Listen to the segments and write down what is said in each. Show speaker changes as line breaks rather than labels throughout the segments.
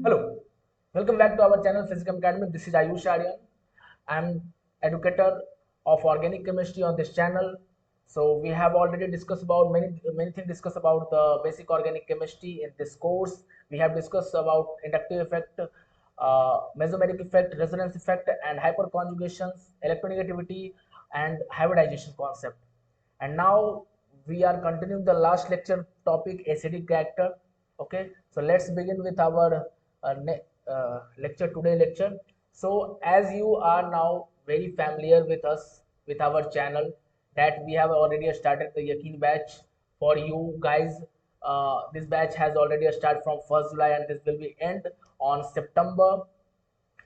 Hello, welcome back to our channel Physics Academy. This is Ayush Aryan. I'm educator of organic chemistry on this channel. So we have already discussed about many things discussed about the basic organic chemistry in this course. We have discussed about inductive effect, mesomeric effect, resonance effect, and hyperconjugations, electronegativity, and hybridization concept. And now we are continuing the last lecture topic, acidic character. Okay, so let's begin with our lecture today lecture. So as you are now very familiar with us, with our channel, that we have already started the Yakin batch for you guys. This batch has already started from 1st July and this will be end on September.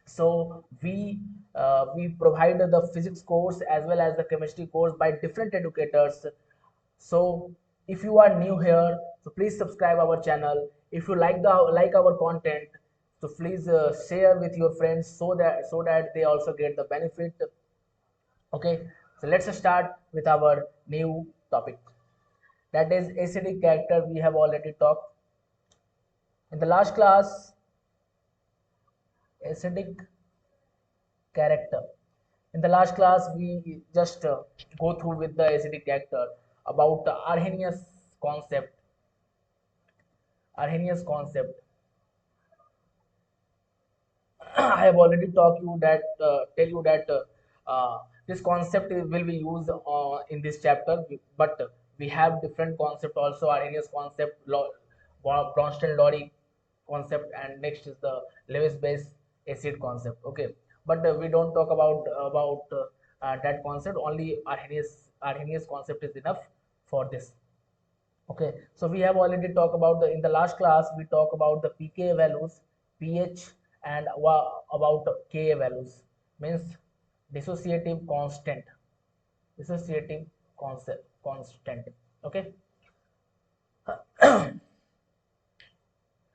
So we provide the physics course as well as the chemistry course by different educators. So if you are new here, so please subscribe our channel. If you like our content, so please share with your friends so that they also get the benefit. Okay, so let's start with our new topic, that is acidic character. We have already talked in the last class acidic character. In the last class, we just go through with the acidic character about the Arrhenius concept. Arrhenius concept. I have already talked you that tell you that this concept will be used in this chapter, but we have different concept also. Arrhenius concept, Bronsted-Lowry concept, and next is the Lewis-based acid concept. Okay, but we don't talk about that concept. Only Arrhenius concept is enough for this. Okay, so we have already talked about the in the last class we talk about the pK values, pH, and about Ka values, means dissociative constant, dissociative constant. Okay,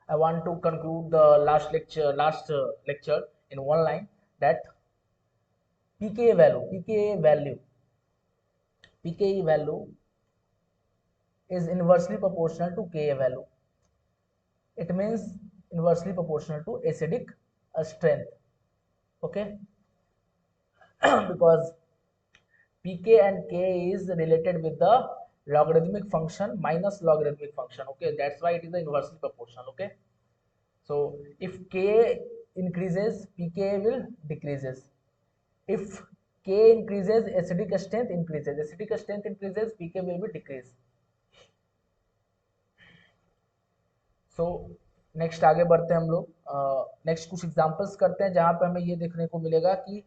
I want to conclude the last lecture in one line, that pK value, pKa value is inversely proportional to Ka value. It means inversely proportional to acidic strength. Okay, because pk and k is related with the logarithmic function minus logarithmic function. Okay, that's why it is the inversely proportional. Okay, so if k increases, pk will decreases. If k increases, acidic strength increases. Acidic strength increases, pk will be decreased. So next आगे बढ़ते हैं हम लोग, next कुछ examples करते हैं जहां पे हमें ये देखने को मिलेगा कि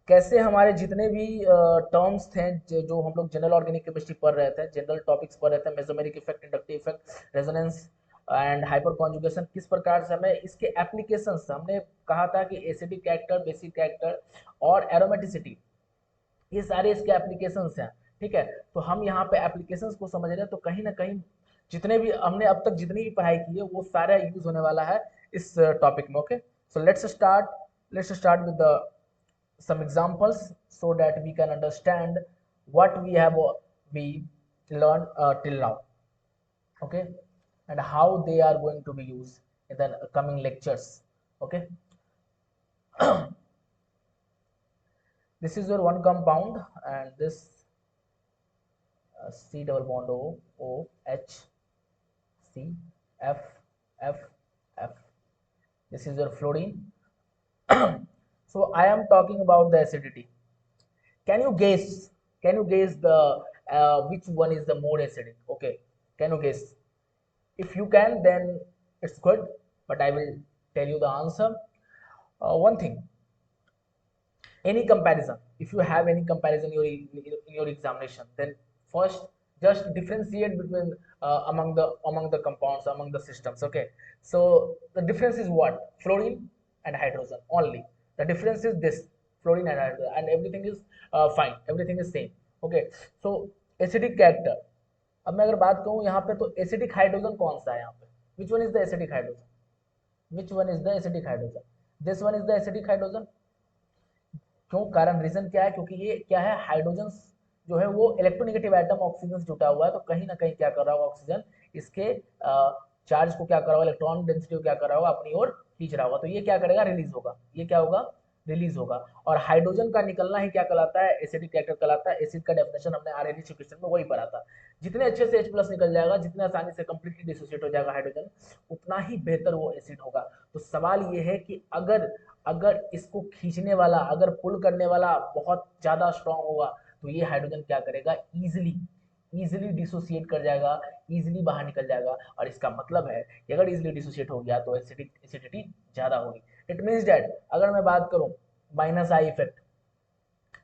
कैसे हमारे जितने भी टर्म्स थे जो हम लोग जनरल ऑर्गेनिक केमिस्ट्री पढ़ रहे थे, जनरल टॉपिक्स पढ़ रहे थे, mesomeric effect, inductive effect, resonance and hyper conjugation, किस प्रकार से हमें इसके एप्लीकेशंस, हमने कहा था कि एसिडिक कैरेक्टर, बेसिक कैरेक्टर और एरोमेटिसिटी, ये सारे इसके एप्लीकेशंस हैं. ठीक है, तो हम यहाँ पे एप्लीकेशंस को समझ रहे हैं, तो कहीं ना कहीं जितने भी हमने अब तक जितनी भी पढ़ाई की है वो सारा यूज होने वाला है इस टॉपिक में. Okay, so let's start with the some examples so that we can understand what we learned till now. Okay, and how they are going to be used in the coming lectures. Okay, this is your one compound, and this C double bond O H C F F F. This is your fluorine. So I am talking about the acidity. Can you guess? Can you guess the which one is the more acidic? Okay, can you guess? If you can, then it's good. But I will tell you the answer. One thing. Any comparison. If you have any comparison in your examination, then first just differentiate between among the compounds, among the systems. Okay. So the difference is what? Fluorine and hydrogen only. The difference is this, fluorine and hydrogen, and everything is fine, everything is same. Okay, so acidic character. अब मैं अगर बात कहूँ यहाँ पे, तो acidic hydrogen कौन सा है यहाँ पे? Which one is the acidic hydrogen? Which one is the acidic hydrogen? This one is the acidic hydrogen. क्यों? कारण रीजन क्या है? क्योंकि ये क्या है, हाइड्रोजन जो है वो इलेक्ट्रोनेगेटिव एटम ऑक्सीजन से जुटा हुआ है, तो कहीं ना कहीं क्या कर रहा होगा ऑक्सीजन, इसके चार्ज को क्या करा होगा, इलेक्ट्रॉन डेंसिटी को क्या करा होगा, अपनी ओर खींच रहा होगा, तो ये क्या करेगा, रिलीज होगा, ये क्या होगा, रिलीज होगा। और हाइड्रोजन का निकलना ही क्या कहलाता है, एसिडिक कैरेक्टर कहलाता है। एसिड का डेफिनेशन हमने आरएनए क्वेश्चन में वही पढ़ा था। जितने अच्छे से H प्लस निकल जाएगा, जितने आसानी से कंप्लीटली डिसोसिएट हो जाएगा हाइड्रोजन, उतना ही बेहतर वो एसिड होगा। तो सवाल ये है कि अगर अगर इसको खींचने वाला, अगर पुल करने वाला बहुत ज्यादा स्ट्रांग होगा, तो ये हाइड्रोजन क्या करेगा, इजिली डिसोसिएट कर जाएगा, इजिली बाहर निकल जाएगा। और इसका मतलब है कि अगर इजिली डिसोसिएट हो गया तो एसिडिटी ज्यादा होगी। इट मीन्स डैट अगर मैं बात करूं माइनस आई इफेक्ट,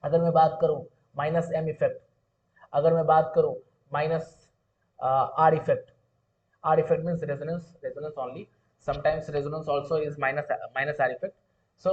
अगर मैं बात करूं माइनस एम इफेक्ट, अगर मैं बात करूं minus R effect, R effect means resonance only. Sometimes resonance also is minus R effect. So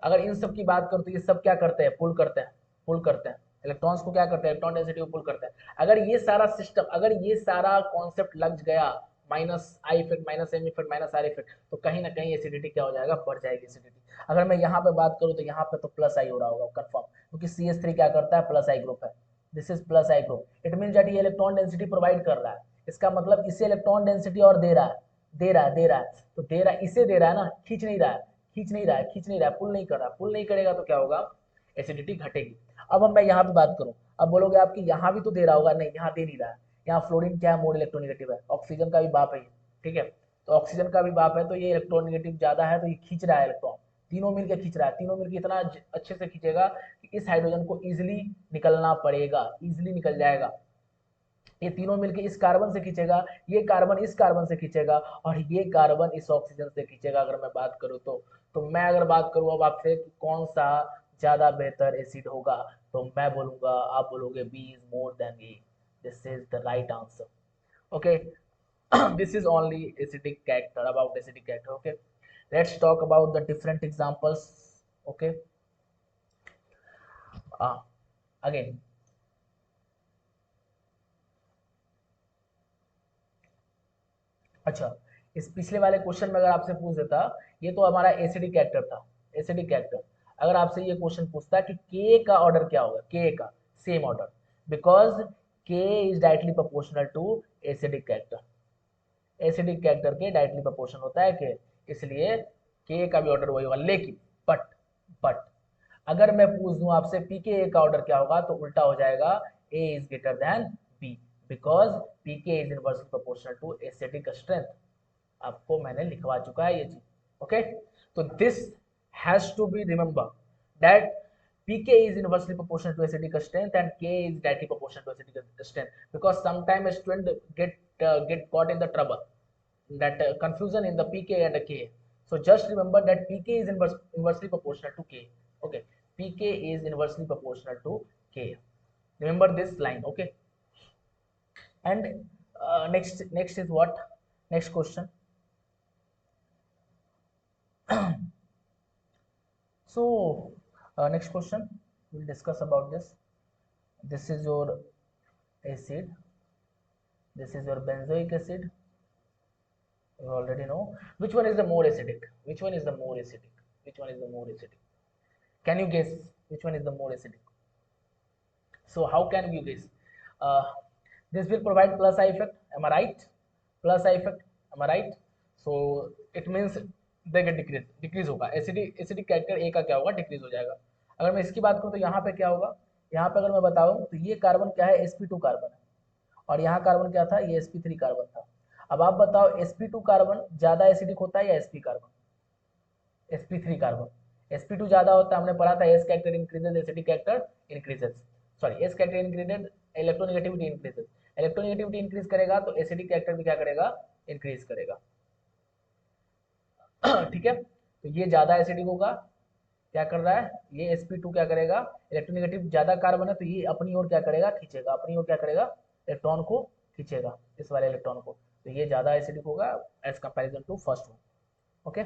अगर इन सब की बात करूँ तो ये सब क्या करते हैं, पुल करते हैं इलेक्ट्रॉन्स को, क्या करते हैं, इलेक्ट्रॉन डेंसिटी को पुल करते हैं। अगर ये सारा सिस्टम, अगर ये सारा कॉन्सेप्ट लग गया, minus I effect, minus M effect, minus R effect, तो कहीं ना कहीं एसिडिटी क्या हो जाएगा, बढ़ जाएगी एसिडिटी। अगर मैं यहाँ पे बात करूँ तो यहाँ पे तो प्लस आई हो रहा होगा कंफर्म, क्योंकि CH3 क्या करता है, प्लस आई ग्रुप है, this is plus I group. It mean that ये इलेक्ट्रॉन डेंसिटी प्रोवाइड कर रहा है, इसका मतलब इसे इलेक्ट्रॉन डेंसिटी और दे रहा है, तो दे रहा है, इसे दे रहा है ना, खींच नहीं रहा है, पुल नहीं कर रहा, पुल नहीं करेगा तो क्या होगा, एसिडिटी घटेगी। अब हम मैं यहाँ पे बात करूँ, अब बोलोगे आपकी यहाँ भी तो दे रहा होगा, नहीं यहाँ दे नहीं रहा है, यहाँ फ्लोरीन क्या है, मोर इलेक्ट्रोनेगेटिव है, ऑक्सीजन का भी बाप है, ठीक है, तो ऑक्सीजन का भी बाप है, तो ये इलेक्ट्रोनेगेटिव ज्यादा है, तो ये खींच रहा है इलेक्ट्रॉन, तीनों मिलकर खींच रहा है, तीनों मिलकर इतना अच्छे से खींचेगा कि इस हाइड्रोजन को इजिली निकलना पड़ेगा, इजिली निकल जाएगा। ये तीनों मिलकर इस कार्बन से खींचेगा, ये कार्बन इस कार्बन से खींचेगा, और ये कार्बन इस ऑक्सीजन से खींचेगा। अगर मैं बात करूँ तो मैं अगर बात करूँ अब आपसे कि कौन सा ज्यादा बेहतर एसिड होगा, तो मैं बोलूंगा, आप बोलोगे B is more than A, this is the right answer. Okay, this is only acidic character, about acidic character. Okay, let's talk about the different examples. Okay, again, अच्छा, इस पिछले वाले क्वेश्चन में अगर आपसे पूछ देता, ये तो हमारा एसिडिक कैरेक्टर था, एसिडिक कैरेक्टर, अगर आपसे ये क्वेश्चन पूछता कि के का ऑर्डर क्या होगा, के का same order, because K is directly proportional to acidic character, acidic character के डायरेक्टली प्रोपोर्शन होता है के, इसलिए के का भी ऑर्डर वही होगा। लेकिन बट बट अगर मैं पूछ दूं आपसे पी के ए का ऑर्डर क्या होगा, तो उल्टा हो जाएगा, A is greater than B, because P K is inversely proportional to acidic strength. आपको मैंने लिखवा चुका है ये चीज। ओके, तो this has to be remember that pK is inversely proportional to acidic strength and K is directly proportional to acidic strength, because sometimes a student get caught in the trouble, that confusion in the pK and the K. So just remember that pK is inversely proportional to K. Okay, pK is inversely proportional to K. Remember this line. Okay, and next is what, next question. So next question we'll discuss about this. This is your acid, this is your benzoic acid. You already know which one is the more acidic, which one is the more acidic, which one is the more acidic. Can you guess which one is the more acidic? So how can you guess? uh, this will provide plus I effect, am I right? Plus I effect, am I right? So it means they get decrease होगा, acidic character ए का क्या होगा, decrease हो जाएगा। अगर मैं इसकी बात करूँ तो यहाँ पे क्या होगा, यहाँ पे अगर मैं बताऊँ तो ये कार्बन क्या है, sp2 कार्बन है, और यहाँ कार्बन क्या था, ये sp3 कार्बन था। अब आप बताओ sp2 कार्बन ज्यादा एसिडिक होता है या sp carbon, sp3 carbon, sp2 ज्यादा होता है, हमने पढ़ा था s character increases, acidic character increases, sorry s character increases, electronegativity increases, electronegativity increase करेगा तो एसिडिक कैरेक्टर भी क्या करेगा, इंक्रीज करेगा। ठीक है, तो ये ज्यादा एसिडिक होगा, क्या कर रहा है, ये sp2 क्या करेगा, इलेक्ट्रोनेगेटिव ज्यादा कार्बन है, तो ये अपनी ओर क्या करेगा, खींचेगा, अपनी ओर क्या करेगा, इलेक्ट्रॉन को खींचेगा, इस वाले इलेक्ट्रॉन को, तो ये ज्यादा एसिडिक होगा as comparison to first one. Okay,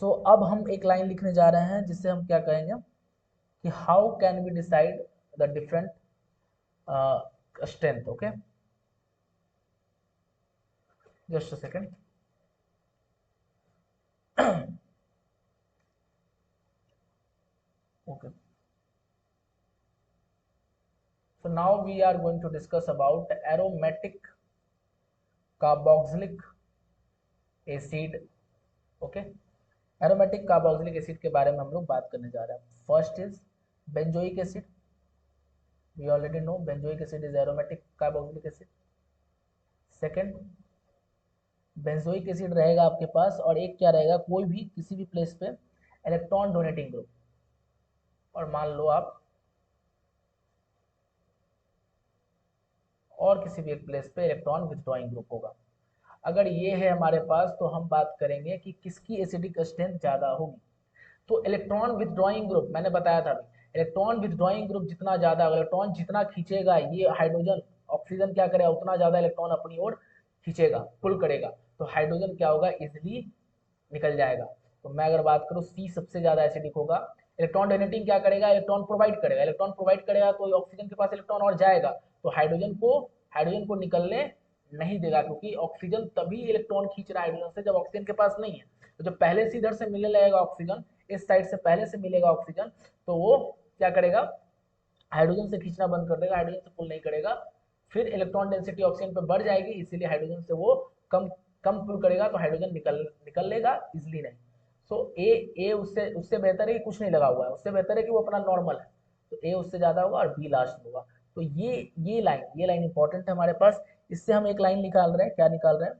so अब हम एक लाइन लिखने जा रहे हैं जिससे हम क्या कहेंगे कि how can we decide the different strength. Okay, just a second. Okay, so now we are going to discuss about aromatic carboxylic acid. Okay, aromatic carboxylic acid के बारे में हम लोग बात करने जा रहे हैं। First is benzoic acid. We already know benzoic acid is aromatic carboxylic acid. Second, benzoic acid रहेगा आपके पास, और एक क्या रहेगा, कोई भी किसी भी प्लेस पे इलेक्ट्रॉन डोनेटिंग ग्रुप, और मान लो आप और किसी भी एक प्लेस पे इलेक्ट्रॉन विथड्रॉइंग ग्रुप होगा। अगर ये है हमारे पास, तो हम बात करेंगे कि किसकी एसिडिक स्ट्रेंथ ज़्यादा होगी। तो इलेक्ट्रॉन विथड्रॉइंग ग्रुप मैंने बताया था, इलेक्ट्रॉन विथड्रॉइंग ग्रुप जितना ज़्यादा, इलेक्ट्रॉन जितना खींचेगा ये हाइड्रोजन, ऑक्सीजन क्या करेगा, उतना ज़्यादा इलेक्ट्रॉन अपनी ओर खींचेगा, पुल करेगा, तो हाइड्रोजन क्या होगा, इजिली निकल जाएगा। तो मैं अगर बात करूँ, सी सबसे ज़्यादा एसिडिक होगा। इलेक्ट्रॉन डोनेटिंग क्या करेगा, इलेक्ट्रॉन प्रोवाइड करेगा, इलेक्ट्रॉन प्रोवाइड करेगा तो ऑक्सीजन के पास इलेक्ट्रॉन और जाएगा, तो हाइड्रोजन को निकलने नहीं देगा, क्योंकि ऑक्सीजन तभी इलेक्ट्रॉन खींच रहा है हाइड्रोजन से जब ऑक्सीजन के पास नहीं है। तो जब पहले से इधर से मिलने लगेगा ऑक्सीजन, इस साइड से पहले से मिलेगा ऑक्सीजन, तो वो क्या करेगा, हाइड्रोजन से खींचना बंद कर देगा, हाइड्रोजन से पुल नहीं करेगा। फिर इलेक्ट्रॉन डेंसिटी ऑक्सीजन पे बढ़ जाएगी, इसीलिए हाइड्रोजन से वो कम कम पुल करेगा, तो हाइड्रोजन निकल लेगा, इजिली नहीं। सो ए उससे उससे बेहतर है कि कुछ नहीं लगा हुआ है, उससे बेहतर है कि वो अपना नॉर्मल है, तो ए उससे ज़्यादा होगा और बी लास्ट होगा। तो ये लाइन इंपॉर्टेंट है हमारे पास। इससे हम एक लाइन निकाल रहे हैं, क्या निकाल रहे हैं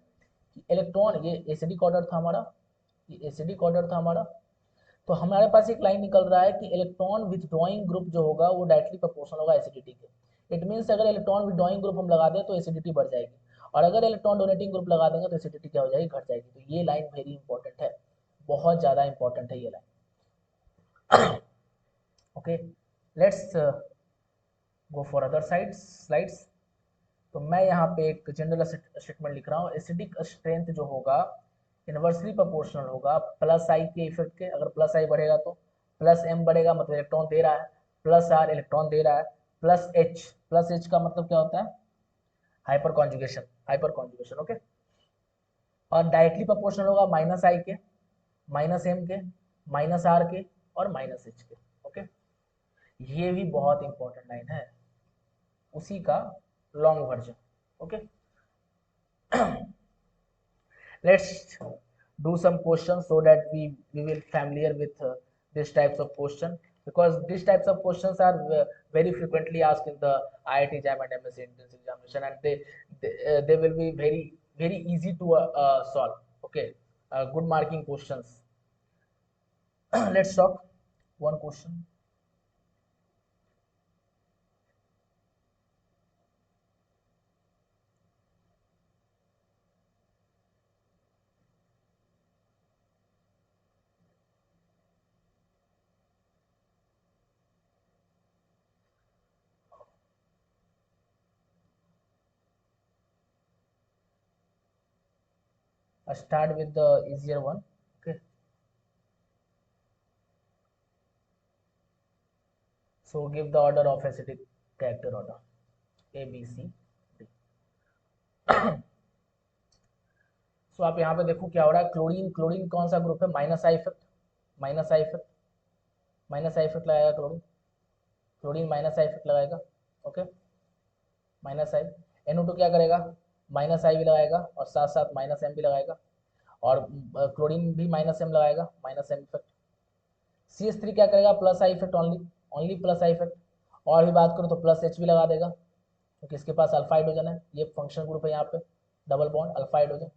कि इलेक्ट्रॉन, ये एसिडिक ऑर्डर था हमारा, ये एसिडिक ऑर्डर था हमारा, तो हमारे पास एक लाइन निकल रहा है कि इलेक्ट्रॉन विथड्रॉइंग ग्रुप जो होगा वो डायरेक्टली प्रोपोर्शनल होगा एसिडिटी के। इट मीन्स अगर इलेक्ट्रॉन विथड्रॉइंग ग्रुप हम लगा दें तो एसिडिटी बढ़ जाएगी, और अगर इलेक्ट्रॉन डोनेटिंग ग्रुप लगा देंगे तो एसिडिटी क्या हो जाएगी, घट जाएगी। तो ये लाइन वेरी इंपॉर्टेंट है, बहुत ज़्यादा इंपॉर्टेंट है ये line. Okay, let's go for other slides. तो मैं यहाँ पे एक जनरल स्टेटमेंट लिख रहा हूँ, एसिडिक स्ट्रेंथ जो होगा इन्वर्सली प्रोपोर्शनल होगा प्लस आई के इफेक्ट के। अगर प्लस आई बढ़ेगा तो प्लस एम बढ़ेगा, मतलब इलेक्ट्रॉन दे रहा है, प्लस आर इलेक्ट्रॉन दे रहा है, प्लस एच का मतलब क्या होता है, हाइपर कॉन्जुगेशन। ओके, और डायरेक्टली प्रोपोर्शनल होगा माइनस आई के, माइनस एम के, माइनस आर के और माइनस एच के। ओके, ये भी बहुत इंपॉर्टेंट लाइन है, उसी का long version. Okay, let's do some questions so that we will familiar with these types of question, because these types of questions are very frequently asked in the IIT JAM and MSc entrance examination, and they will be very easy to solve. Okay, good marking questions. Let's talk one question. Start with the easier one. Okay, so give the order of acidic character order A B C D. सो आप यहाँ पे देखो क्या हो रहा है, chlorine कौन सा ग्रुप है, minus I effect, minus I effect, minus I effect लगाएगा क्लोरीन माइनस आई इफेक्ट लगाएगा। ओके, माइनस आई। NO2 क्या करेगा, माइनस आई भी लगाएगा और साथ साथ माइनस एम भी लगाएगा, और क्लोरीन भी माइनस एम लगाएगा, माइनस एम इफेक्ट। CH3 क्या करेगा, plus I effect, only plus I effect, और भी बात करूँ तो प्लस एच भी लगा देगा, क्योंकि इसके पास अल्फा हाइड्रोजन है, ये फंक्शनल ग्रुप है यहाँ पे, डबल बॉन्ड अल्फा हाइड्रोजन,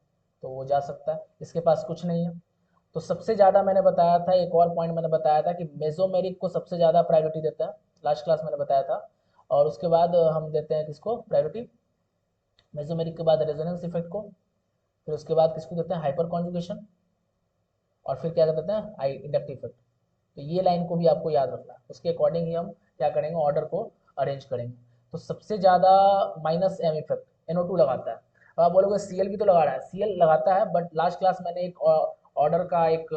तो वो जा सकता है, इसके पास कुछ नहीं है। तो सबसे ज़्यादा मैंने बताया था, एक और पॉइंट मैंने बताया था कि मेसोमेरिक को सबसे ज़्यादा प्रायोरिटी देता है, लास्ट क्लास मैंने बताया था, और उसके बाद हम देते हैं किसको प्रायोरिटी, मेसोमेरिक के बाद रेजोनेंस इफेक्ट को, फिर उसके बाद किसको देते हैं, हाइपर कॉन्जुगेशन, और फिर क्या देते हैं, आई इंडक्टिव इफेक्ट। तो ये लाइन को भी आपको याद रखना है, उसके अकॉर्डिंग ही हम क्या करेंगे, ऑर्डर को अरेंज करेंगे। तो सबसे ज़्यादा माइनस एम इफेक्ट NO2 लगाता है। अब आप बोलोगे CL भी तो लगा रहा है, CL लगाता है, बट लास्ट क्लास मैंने एक ऑर्डर का एक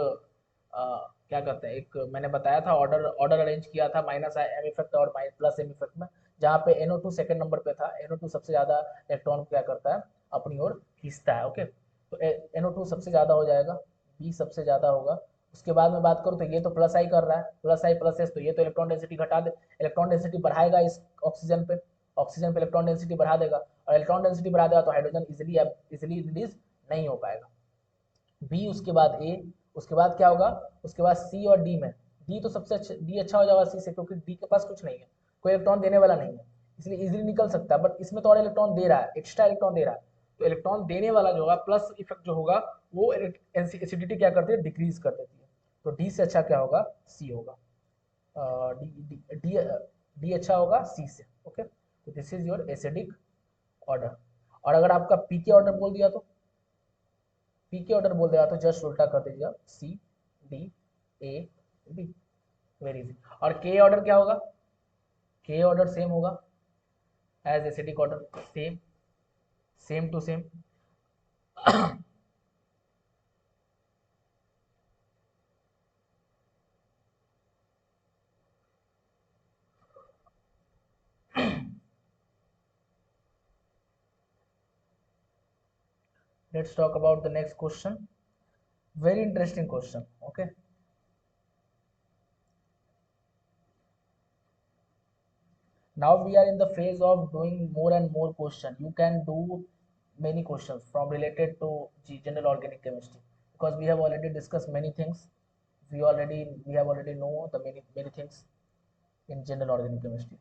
क्या कहते हैं, एक मैंने बताया था, ऑर्डर अरेंज किया था माइनस एम इफेक्ट और प्लस एम इफेक्ट में, जहाँ पे NO2 सेकंड नंबर पे था। NO2 सबसे ज़्यादा इलेक्ट्रॉन क्या करता है, अपनी ओर खींचता है। ओके, तो NO2 सबसे ज़्यादा हो जाएगा, बी सबसे ज़्यादा होगा। उसके बाद में बात करूँ तो ये तो प्लस आई कर रहा है, प्लस आई प्लस एस, तो ये तो इलेक्ट्रॉन डेंसिटी घटा दे, इलेक्ट्रॉन डेंसिटी बढ़ाएगा इस ऑक्सीजन पे, ऑक्सीजन पे इलेक्ट्रॉन डेंसिटी बढ़ा देगा, और इलेक्ट्रॉन डेंसिटी बढ़ा देगा तो हाइड्रोजन इजिली रिलीज नहीं हो पाएगा। बी, उसके बाद ए, उसके बाद क्या होगा, उसके बाद सी और डी में, डी तो सबसे अच्छा, डी अच्छा हो जाएगा सी से, क्योंकि डी के पास कुछ नहीं है, कोई इलेक्ट्रॉन देने वाला नहीं है, इसलिए इजीली निकल सकता है। बट इसमें तो और इलेक्ट्रॉन दे रहा है, एक्स्ट्रा इलेक्ट्रॉन दे रहा है, तो इलेक्ट्रॉन देने वाला जो होगा प्लस इफेक्ट जो होगा वो एसिडिटी क्या करती है, डिक्रीज कर देती है। तो डी से अच्छा क्या होगा, सी होगा। डी डी डी डी अच्छा होगा सी से। ओके, तो this is your acidic order. और अगर आपका पी के ऑर्डर बोल दिया तो, पी के ऑर्डर बोल देगा तो जस्ट उल्टा कर दीजिएगा, C D A B, very easy. और के ऑर्डर क्या होगा, के ऑर्डर सेम होगा as acidic order, same same to same. Let's talk about the next question. Very interesting question. Okay. Now we are in the phase of doing more and more question. You can do many questions from related to general organic chemistry, because we have already discussed many things. We have already know the many things in general organic chemistry.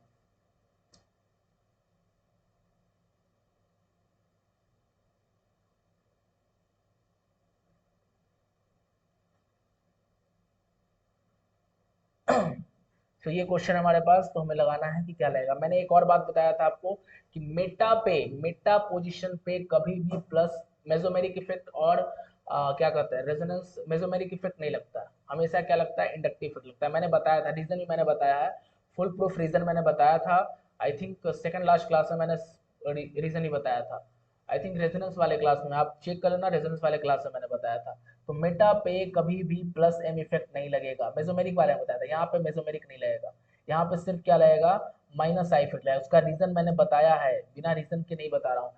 तो ये question हमारे पास, तो हमें लगाना है कि क्या लगेगा। मैंने एक और बात बताया था आपको कि मेटा पोजीशन पे कभी भी प्लस मेसोमेरिक इफेक्ट और क्या कहते हैं रेजोनेंस मेसोमेरिक इफेक्ट नहीं लगता है, हमेशा क्या लगता है, इंडक्टिव इफेक्ट लगता है। मैंने बताया था, रीजन भी मैंने बताया है, फुल प्रूफ रीजन मैंने बताया था। I think second last class में मैंने रीजन ही बताया था। आई थिंक रेजोनेंस वाले क्लास में आप चेक कर लेना, रेजोनेंस वाले क्लास में मैंने बताया था। तो मेटा पे कभी भी प्लस एम इफेक्ट नहीं लगेगा, मेसोमेरिक वाले में बताया था, यहाँ पे मेसोमेरिक नहीं लगेगा, यहाँ पे सिर्फ क्या लगेगा, माइनस आई इफेक्ट लगेगा। उसका रीजन मैंने बताया है, बिना रीजन के नहीं बता रहा हूँ।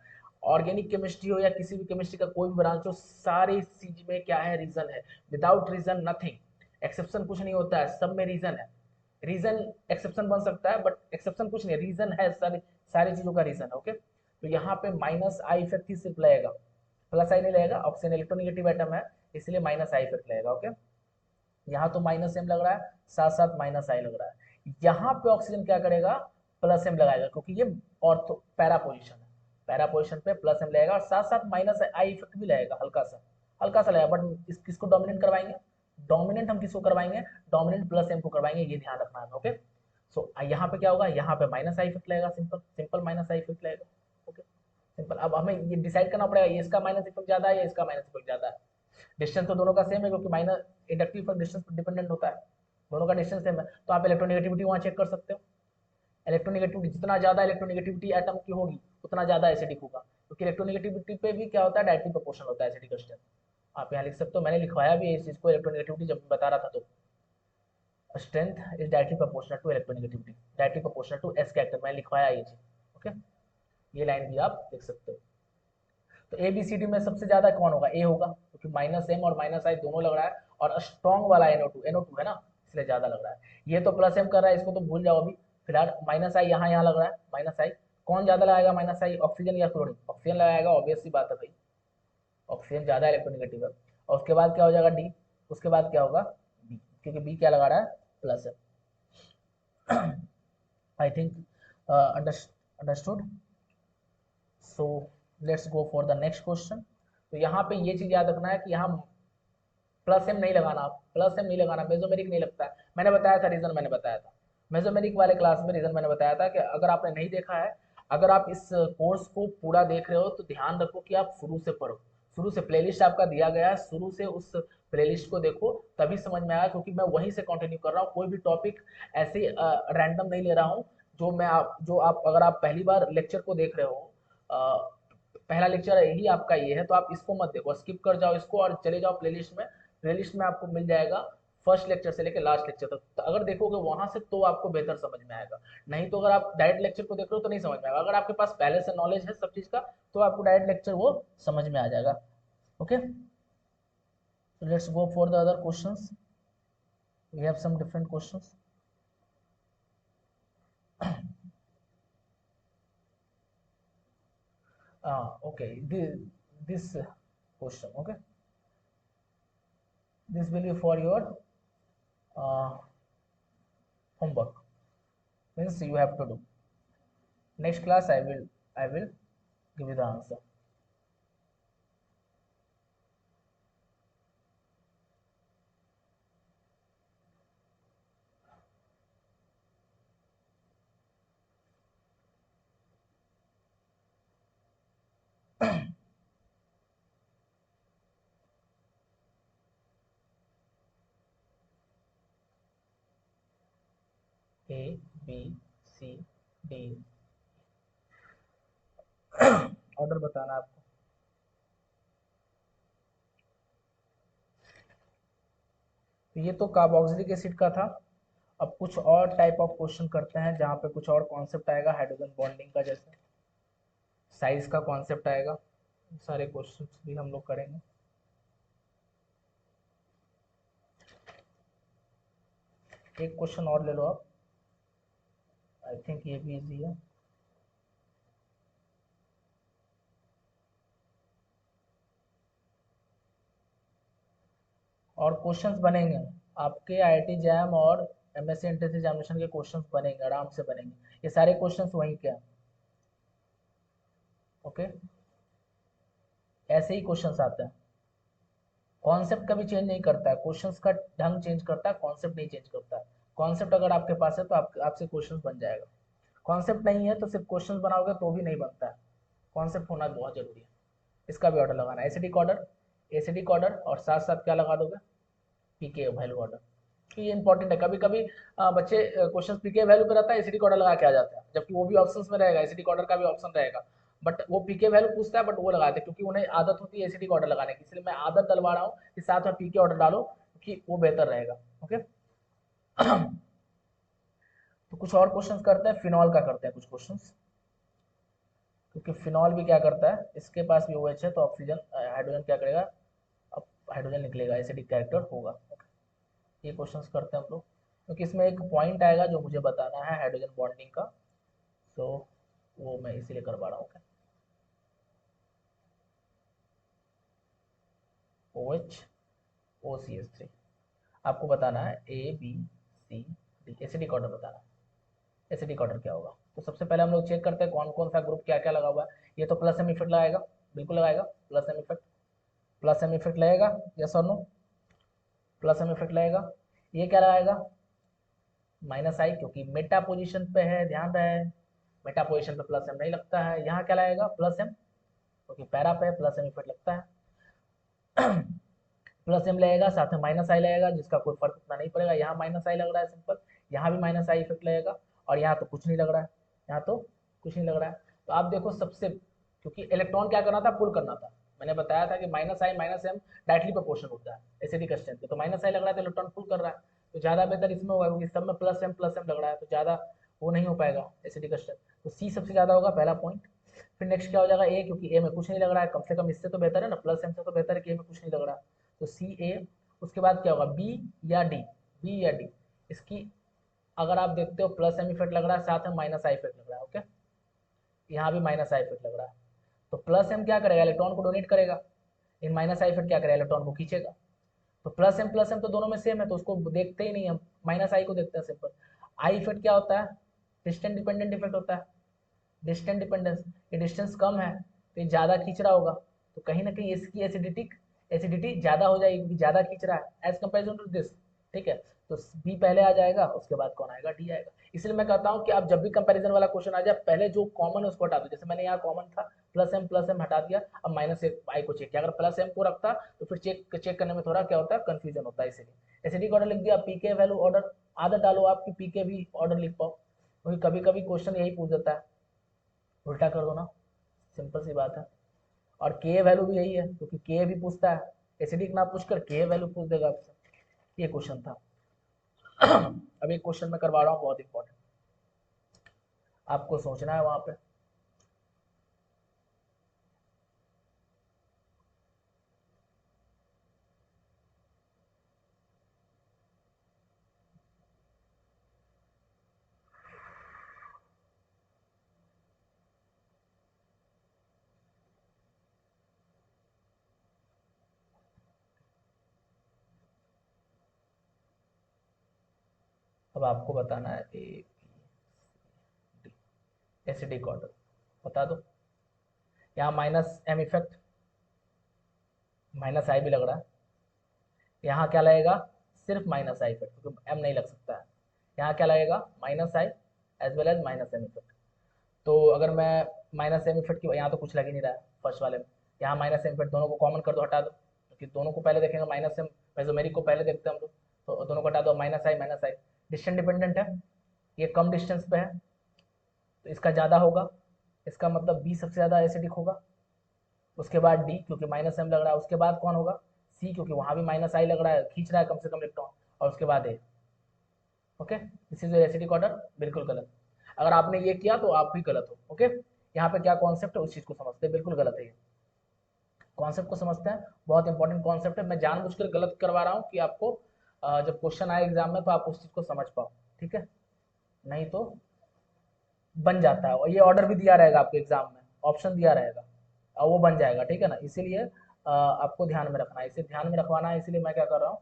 ऑर्गेनिक केमिस्ट्री हो या किसी भी केमिस्ट्री का कोई भी ब्रांच हो, सारी चीज में क्या है, रीजन है। विदाउट रीजन नथिंग, एक्सेप्शन कुछ नहीं होता है, सब में रीजन है। रीजन एक्सेप्शन बन सकता है, बट एक्सेप्शन कुछ नहीं, रीजन है, सारी सारी चीजों का रीजन है। ओके, तो यहाँ पे माइनस आई इफेक्ट ही सिर्फ लगेगा, प्लस आई नहीं लगेगा, ऑक्सीजन इलेक्ट्रोनेगेटिव एटम है, इसलिए माइनस आई इफेक्ट लगेगा। ओके, यहाँ तो माइनस एम लग रहा है, साथ साथ माइनस आई लग रहा है। यहाँ पे ऑक्सीजन क्या करेगा, प्लस एम लगाएगा, क्योंकि ये ऑर्थो पैरा पोजिशन है, पैरा पोजिशन पे प्लस एम लगेगा, और साथ साथ माइनस आई इफेक्ट भी लगेगा, हल्का सा लगेगा। बट किसको डोमिनेंट करवाएंगे, डोमिनेंट हम किसको करवाएंगे, डोमिनेंट प्लस एम को करवाएंगे, ये ध्यान रखना है। ओके, सो यहाँ पे क्या होगा, यहाँ पे माइनस आई इफेक्ट लगेगा, simple simple minus I effect लगेगा। Okay, simple. अब हमें ये डिसाइड करना पड़ेगा, ये इसका माइनस इफेक्ट ज्यादा है या इसका माइनस इफेक्ट ज्यादा है। डिस्टेंस तो दोनों का सेम है, क्योंकि माइनस इंडक्टिव पर डिस्टेंस पर डिपेंडेंट होता है, दोनों का डिस्टेंस सेम है। तो आप इलेक्ट्रोनेगेटिविटी वहाँ चेक कर सकते हो। इलेक्ट्रोनेगेटिविटी जितना ज्यादा इलेक्ट्रोनेगेटिविटी एटम की होगी उतना ज्यादा एसिडिक होगा, क्योंकि इलेक्ट्रोनेगेटिविटी पे भी क्या होता है, डायरेक्टली प्रोपोर्शनल होता है एसिडिक स्ट्रेंथ। आप यहाँ लिख सकते हो, मैंने लिखवाया भी है इस चीज को, इलेक्ट्रोनेगेटिविटी जब बता रहा था तो, strength is directly proportional to electronegativity, directly proportional to S character, मैंने लिखवाया ये चीज। ओके, ये लाइन भी आप लिख सकते हो। तो ए बी सी डी में सबसे ज्यादा कौन होगा, ए होगा, क्योंकि माइनस एम और माइनस आई दोनों लग रहा है, और स्ट्रॉन्ग वाला NO2 है ना, इसलिए ज्यादा लग रहा है। ये तो प्लस एम कर रहा है, इसको तो भूल जाओ अभी फिलहाल। माइनस आई यहाँ लग रहा है, माइनस आई कौन ज्यादा लगाएगा, माइनस आई ऑक्सीजन या क्लोरीन, ऑक्सीजन लगाएगा, ऑब्वियस सी बात है भाई, ऑक्सीजन ज्यादा इलेक्ट्रोनेगेटिव है। और उसके बाद क्या हो जाएगा, डी, उसके बाद क्या होगा, बी, क्योंकि बी क्या लगा रहा है, प्लस है। I think understood. So let's go for the next question. तो यहाँ पे ये चीज याद रखना है कि यहाँ प्लस एम नहीं लगाना, प्लस एम नहीं लगाना, मेसोमेरिक नहीं लगता है। मैंने बताया था, रीजन मैंने बताया था मेसोमेरिक वाले क्लास में, रीजन मैंने बताया था कि अगर आपने नहीं देखा है, अगर आप इस कोर्स को पूरा देख रहे हो तो ध्यान रखो कि आप शुरू से पढ़ो, शुरू से प्लेलिस्ट आपका दिया गया है, शुरू से उस प्लेलिस्ट को देखो, तभी समझ में आया, क्योंकि मैं वहीं से कंटिन्यू कर रहा हूँ, कोई भी टॉपिक ऐसे रैंडम नहीं ले रहा हूँ। जो आप अगर आप पहली बार लेक्चर को देख रहे हो, पहला लेक्चर ही आपका ये है, तो आप इसको मत देखो, स्किप कर जाओ इसको और चले जाओ प्लेलिस्ट में। प्लेलिस्ट में आपको मिल जाएगा फर्स्ट लेक्चर से लेकर लास्ट लेक्चर तक, तो अगर देखोगे वहां से तो आपको बेहतर समझ में आएगा। नहीं तो अगर आप डायरेक्ट लेक्चर को देख रहे हो तो नहीं समझ में आएगा। अगर आपके पास पहले से नॉलेज है सब चीज का, तो आपको डायरेक्ट लेक्चर वो समझ में आ जाएगा। Okay, let's go for the other questions. We have some different questions. Okay, this question, okay, this will be for your uh, homework, means you have to do. Next class I will give you the answer. A B C D order बताना आपको। तो ये तो carboxylic acid का था। अब कुछ और टाइप ऑफ क्वेश्चन करते हैं जहाँ पे कुछ और कॉन्सेप्ट आएगा हाइड्रोजन बॉन्डिंग का, जैसे साइज का कॉन्सेप्ट आएगा। सारे क्वेश्चन भी हम लोग करेंगे। एक क्वेश्चन और ले लो आप, आई थिंक ये भी इजी है। और क्वेश्चंस बनेंगे आपके आईआईटी जैम और एमएससी एंट्रेंस एग्जामिनेशन के क्वेश्चंस बनेंगे, आराम से बनेंगे। ये सारे क्वेश्चंस वहीं के हैं, ओके। ऐसे ही क्वेश्चंस आते हैं। कॉन्सेप्ट कभी चेंज नहीं करता है, क्वेश्चंस का ढंग चेंज करता है, कॉन्सेप्ट नहीं चेंज करता है। कॉन्सेप्ट अगर आपके पास है तो आपसे क्वेश्चंस बन जाएगा। कॉन्सेप्ट नहीं है तो सिर्फ क्वेश्चंस बनाओगे तो भी नहीं बनता है। कॉन्सेप्ट होना बहुत जरूरी है। इसका भी ऑर्डर लगाना है, एसिडिक ऑर्डर, एसिडिक ऑर्डर, और साथ साथ क्या लगा दोगे, पीके वैल्यू ऑर्डर। तो ये इंपॉर्टेंट है। कभी कभी बच्चे क्वेश्चन पीके वैल्यू पे रहता है, एसिडिक ऑर्डर लगा के आ जाता है, जबकि वो भी ऑप्शंस में रहेगा, एसिडिक ऑर्डर का भी ऑप्शन रहेगा। बट वो पीके वैल्यू पूछता है, बट वो लगाते हैं क्योंकि उन्हें आदत होती है एसिडिक ऑर्डर लगाने की। इसलिए मैं आदत डलवा रहा हूँ कि साथ में पीके ऑर्डर डालो, कि वो बेहतर रहेगा, ओके। तो कुछ और क्वेश्चंस करते हैं, फिनॉल का करते हैं कुछ क्वेश्चंस। क्योंकि फिनॉल भी क्या करता है, इसके पास भी OH है तो ऑक्सीजन हाइड्रोजन क्या करेगा, अब हाइड्रोजन निकलेगा, एसिडिक कैरेक्टर होगा। ये क्वेश्चंस करते हैं हम लोग, क्योंकि इसमें एक पॉइंट आएगा जो मुझे बताना है हाइड्रोजन बॉन्डिंग का, तो वो मैं इसीलिए करवा रहा हूँ। OH OCH3 आपको बताना है, ABCD एसिडिक ऑर्डर बताना है। एसिडिक ऑर्डर क्या होगा, तो सबसे पहले हम लोग चेक करते हैं कौन कौन सा ग्रुप क्या क्या लगा हुआ है। ये तो प्लस एम इफेक्ट लगाएगा, बिल्कुल लगाएगा plus M effect. Plus M effect लगेगा, यस और नो, प्लस एम इफेक्ट लगेगा। ये क्या लगाएगा, माइनस आई, क्योंकि मेटा पोजीशन पे है, ध्यान रहे मेटा पोजीशन पे प्लस एम नहीं लगता है। यहाँ क्या लगेगा, प्लस एम, क्योंकि पैरा पे प्लस एम इफेक्ट लगता है। प्लस एम लगेगा, साथ में माइनस आई लगेगा, जिसका कोई फर्क उतना नहीं पड़ेगा। यहाँ माइनस आई लग रहा है सिंपल, यहाँ भी माइनस आई इफेक्ट लगेगा, और यहाँ तो कुछ नहीं लग रहा है, यहाँ तो कुछ नहीं लग रहा है। तो आप देखो सबसे, क्योंकि इलेक्ट्रॉन क्या करना था, पुल करना था। मैंने बताया था कि minus I minus am directly proportion होता है एसिडिक स्ट्रेंथ पे। तो माइनस आई लग रहा है तो इलेक्ट्रॉन पुल कर रहा है, तो ज़्यादा बेहतर इसमें होगा, क्योंकि सब में प्लस एम लग रहा है, तो ज़्यादा वो नहीं हो पाएगा एसिडिक स्ट्रेंथ। तो सी सबसे ज़्यादा होगा, पहला पॉइंट। फिर नेक्स्ट क्या हो जाएगा, ए, क्योंकि ए में कुछ नहीं लग रहा है, कम से कम इससे तो बेहतर है ना, प्लस एम से तो बेहतर है कि ए में कुछ नहीं लग रहा है, तो सी ए। उसके बाद क्या होगा, बी या डी, बी या डी। इसकी अगर आप देखते हो प्लस एम इफेक्ट लग रहा है, साथ में माइनस आई इफेक्ट लग रहा है, ओके। यहाँ भी माइनस आई इफेक्ट लग रहा है, तो प्लस एम क्या करेगा, इलेक्ट्रॉन को डोनेट करेगा, इन माइनस आई इफेक्ट क्या करेगा, इलेक्ट्रॉन को खींचेगा। तो प्लस एम तो दोनों में सेम है, तो उसको देखते ही नहीं हम, माइनस आई को देखते हैं सिंपल। आई इफेक्ट क्या होता है, डिस्टेंस डिपेंडेंट इफेक्ट होता है, डिस्टेंस डिपेंडेंस। ये डिस्टेंस कम है तो ये ज़्यादा खींच रहा होगा, तो कहीं ना कहीं इसकी एसिडिटी ज़्यादा हो जाएगी, क्योंकि ज़्यादा खींच रहा है एज कंपेरिजन टू दिस, ठीक है। तो बी पहले आ जाएगा, उसके बाद कौन आएगा, डी आएगा। इसलिए मैं कहता हूँ कि आप जब भी कंपैरिजन वाला क्वेश्चन आ जाए, पहले जो कॉमन है उसको हटा दो। जैसे मैंने यहाँ कॉमन था प्लस एम हटा दिया, अब माइनस आई को चेक किया। अगर प्लस एम को रखता तो फिर चेक करने में थोड़ा क्या होता है, कंफ्यूजन होता है। इसीलिए एसिडिक ऑर्डर लिख दिया, पीके वैल्यू ऑर्डर आदत डालो आपकी, पीके भी ऑर्डर लिख पाओ, क्योंकि कभी कभी क्वेश्चन यही पूछ देता है, उल्टा कर दो ना, सिंपल सी बात है। और के वैल्यू भी यही है, क्योंकि के भी पूछता है, एसिडिक ना पूछकर के वैल्यू पूछ देगा आपसे। ये क्वेश्चन था। अब एक क्वेश्चन मैं करवा रहा हूँ बहुत इंपॉर्टेंट, आपको सोचना है वहां पे। अब आपको बताना है ए डी एसिडिक ऑर्डर, बता दो। यहाँ minus M effect, minus I भी लग रहा है। यहाँ क्या लगेगा, सिर्फ माइनस आई इफेक्ट, क्योंकि एम नहीं लग सकता है। यहाँ क्या लगेगा, minus I as well as minus M effect. तो अगर मैं माइनस एम इफेक्ट की, यहाँ तो कुछ लग ही नहीं रहा है फर्स्ट वाले में, यहाँ माइनस एम इफेक्ट दोनों को कॉमन कर दो, हटा दो, क्योंकि दोनों को पहले देखेंगे माइनस एम, मेसोमेरिक को पहले देखते हैं हम लोग, तो दोनों को हटा दो, माइनस आई। डिस्टेंस डिपेंडेंट है, ये कम डिस्टेंस पे है तो इसका ज़्यादा होगा, इसका मतलब बी सबसे ज़्यादा एसिडिक होगा। उसके बाद डी, क्योंकि माइनस एम लग रहा है। उसके बाद कौन होगा, सी, क्योंकि वहाँ भी माइनस आई लग रहा है, खींच रहा है कम से कम इलेक्ट्रॉन। और उसके बाद A. Okay, this is acidic order, बिल्कुल गलत। अगर आपने ये किया तो आप भी गलत हो। ओके, यहाँ पे क्या कॉन्सेप्ट है उस चीज़ को समझते हैं, बिल्कुल गलत है ये कॉन्सेप्ट को समझते हैं, बहुत इंपॉर्टेंट कॉन्सेप्ट है। मैं जानबूझकर गलत करवा रहा हूँ कि आपको जब क्वेश्चन आए एग्जाम में तो आप उस चीज़ को समझ पाओ, ठीक है, नहीं तो बन जाता है। और ये ऑर्डर भी दिया रहेगा आपको एग्जाम में, ऑप्शन दिया रहेगा और वो बन जाएगा, ठीक है ना। इसीलिए आपको ध्यान में रखना है, इसे ध्यान में रखवाना है, इसीलिए मैं क्या कर रहा हूँ,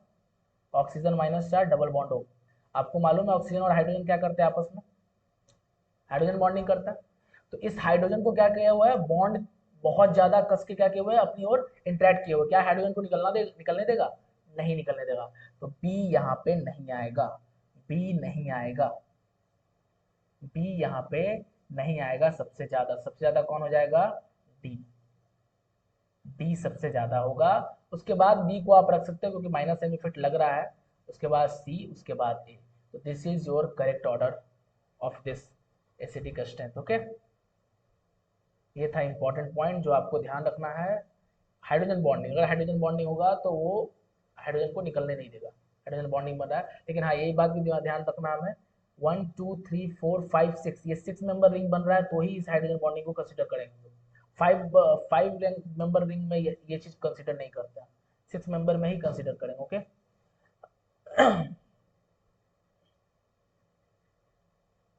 oxygen minus charge double bond हो। आपको मालूम है ऑक्सीजन और हाइड्रोजन क्या करते हैं आपस में, हाइड्रोजन बॉन्डिंग करता है। तो इस हाइड्रोजन को क्या किया हुआ है, बॉन्ड बहुत ज्यादा कस के क्या किए हुए हैं, अपनी ओर इंटरेक्ट किए हुए। क्या हाइड्रोजन को निकलने देगा, नहीं निकलने देगा। तो बी यहाँ पे नहीं आएगा, बी नहीं आएगा, बी यहाँ पे नहीं आएगा। सबसे ज्यादा कौन हो जाएगा, डी, डी सबसे ज्यादा होगा। उसके बाद बी को आप रख सकते हो क्योंकि माइनस एम इफेक्ट लग रहा है। उसके बाद सी, उसके बाद ए। तो this is your correct order of this acidic strength. Okay, ये था इंपॉर्टेंट पॉइंट जो आपको ध्यान रखना है। हाइड्रोजन बॉन्डिंग, अगर हाइड्रोजन बॉन्डिंग होगा तो वो हाइड्रोजन को निकलने नहीं देगा, हाइड्रोजन बॉन्डिंग बन रहा है। लेकिन हाँ, यही बात भी ध्यान रखना हमें, 1 2 3 4 5 6, ये 6 मेंबर रिंग बन रहा है तो ही इस हाइड्रोजन बॉन्डिंग को कंसिडर करेंगे। 5 मेंबर रिंग में ये चीज कंसिडर नहीं करता, 6 मेंबर में ही कंसिडर करेंगे। ओके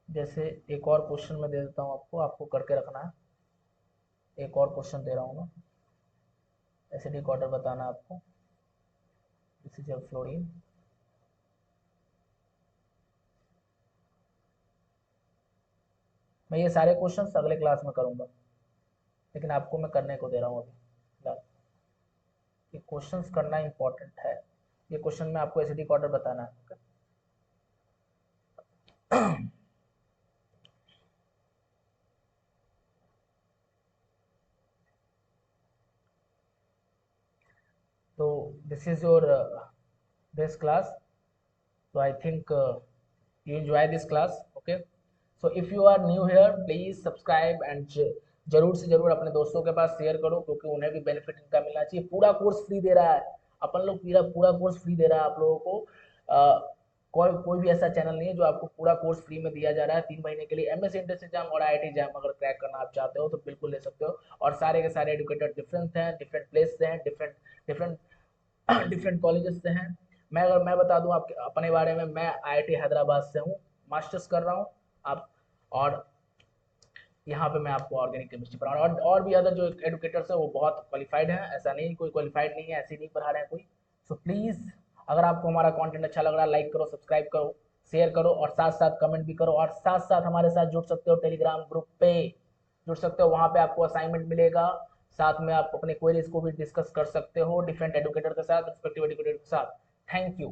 जैसे एक और क्वेश्चन मैं दे देता हूँ आपको, आपको करके रखना है। एक और क्वेश्चन दे रहा हूँ मैं, एसिडिक ऑर्डर बताना है आपको। This is your fluorine. मैं ये सारे क्वेश्चंस अगले क्लास में करूंगा, लेकिन आपको मैं करने को दे रहा हूँ अभी फिलहाल। ये क्वेश्चंस करना इंपॉर्टेंट है, ये क्वेश्चन में आपको एसिडिक ऑर्डर बताना है। तो this is your this class, so I think you enjoy this class. Okay, so if you are new here please subscribe and जरूर से जरूर अपने दोस्तों के पास शेयर करो, क्योंकि उन्हें भी बेनिफिट इनका मिलना चाहिए। पूरा कोर्स फ्री दे रहा है अपन लोग, पूरा पूरा कोर्स फ्री दे रहा है आप लोगों को। कोई कोई भी ऐसा चैनल नहीं है जो आपको पूरा कोर्स फ्री में दिया जा रहा है 3 महीने के लिए। एमएस इंट्रेंस एग्जाम और आईआईटी एग्जाम अगर क्रैक करना आप चाहते हो तो बिल्कुल ले सकते हो। और सारे के सारे एडुकेटर डिफरेंट हैं, डिफरेंट प्लेस से हैं, डिफरेंट डिफरेंट डिफरेंट कॉलेजेस से हैं। मैं बता दूं आपके अपने बारे में, मैं आईआईटी हैदराबाद से हूँ, मास्टर्स कर रहा हूँ आप। और यहाँ पे मैं आपको ऑर्गेनिक केमिस्ट्री पढ़ा रहा हूँ। और भी अदर जो एडुकेटर्स है वो बहुत क्वालिफाइड हैं, ऐसा नहीं कोई क्वालिफाइड नहीं है, ऐसे नहीं पढ़ा रहे हैं कोई। सो प्लीज़, अगर आपको हमारा कंटेंट अच्छा लग रहा है, लाइक करो, सब्सक्राइब करो, शेयर करो, और साथ साथ कमेंट भी करो। और साथ साथ हमारे साथ जुड़ सकते हो, टेलीग्राम ग्रुप पे जुड़ सकते हो, वहाँ पे आपको असाइनमेंट मिलेगा, साथ में आप अपने क्वेरीज को भी डिस्कस कर सकते हो डिफरेंट एडुकेटर के साथ, रिस्पेक्टिव एडुकेटर के साथ। Thank you.